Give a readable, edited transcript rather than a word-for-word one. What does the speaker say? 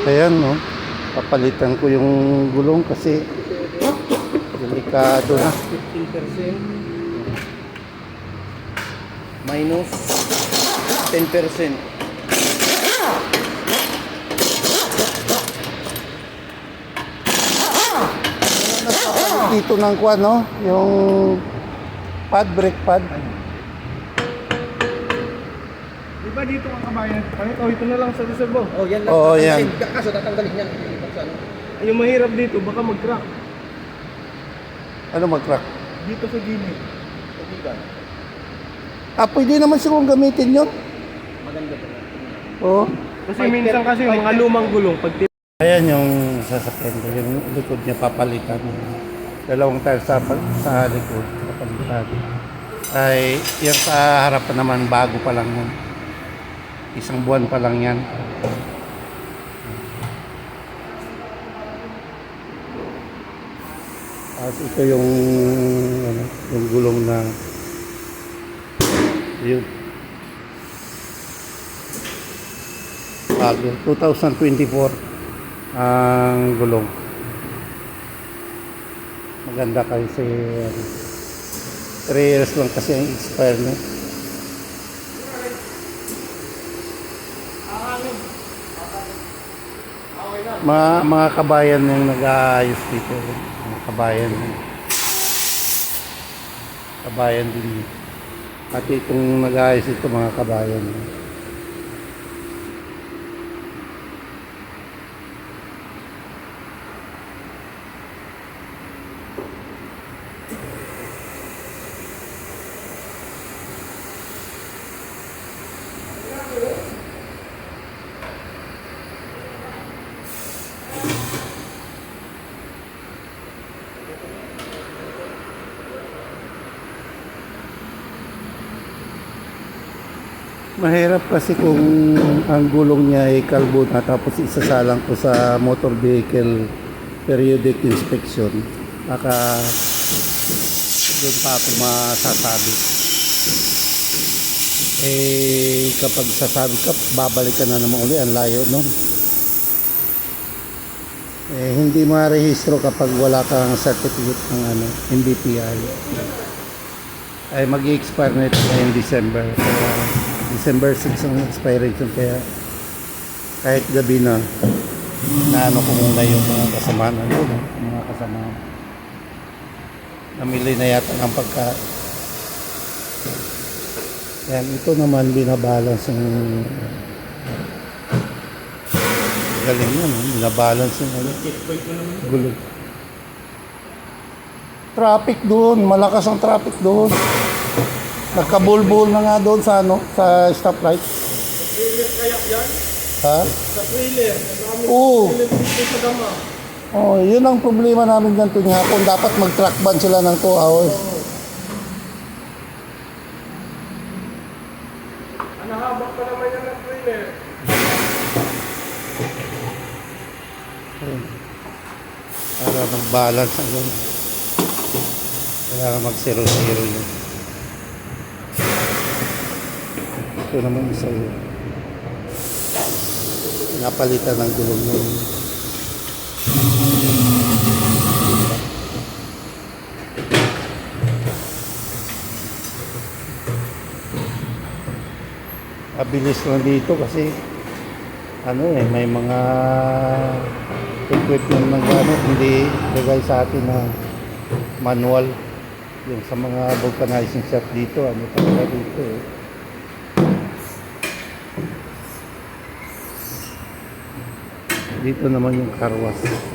Ayan, no. Papalitan ko yung gulong kasi delikado na. 15%. Minus 10%. Dito ng kuwan, no? Yung pad, brake pad. Di ba dito ang kabayan? Oh, ito na lang sa reservo. Oh, yan lang. Oo, yan. Kaso tatanggalin yan. Ay, yung mahirap dito, baka mag-crack. Ano mag-crack? Dito sa gilid. Pwede naman sigurong gamitin yun. Maganda pa. Oo. Kasi minsan kasi yung mga lumang gulong, pag Ayan yung sasakyan ko. Yung likod niya papalitan. Dalawang tire sa likod papalitan. Ay, yung sa harapan naman bago pa lang yan. Isang buwan pa lang yan. Tapos ito yung ano, yung gulong na yun. Bago 2024 ang gulong. Maganda kasi 3 years lang kasi ang expire niya. Mga kabayan yung nag-aayos dito. Mga kabayan. Kabayan din. At itong nag-aayos ito mga kabayan. Mahirap kasi kung ang gulong niya ay kalbo na tapos isasalang ko sa motor vehicle periodic inspection. Baka doon pa ako masasabi. Kapag sasabi ka, babalik ka na naman uli. Ang layo nun. Hindi marehistro kapag wala kang certificate ng NDPI. Ay mag-i-expire na ito ngayong December. December 6 ang expiration, kaya kahit gabi na naano ko muna yung mga kasamaan mga kasamaan namili na yata ng pagkain. Yan, ito naman binabalance yung galing yun, binabalance yung gulong. Traffic doon, malakas ang traffic doon. Nagkabulbul na nga doon sa sa stoplight. trailer kaya yan? Ha? Sa trailer. Oo. Sa dama. Oh, yun ang problema namin dyan tuwing hapon. Dapat mag-track ban sila ng 2 hours. Nahabak pa naman yan ng trailer. Para mag-balance ang yun. Kailangan mag-0-0 yun. Ito naman isa yun. Napalitan ng gulong yun. Mabilis lang dito kasi may mga equipment ng hindi lagay sa atin na manual. Yung sa mga vulcanizing shop dito, talaga dito Dito naman yung car wash.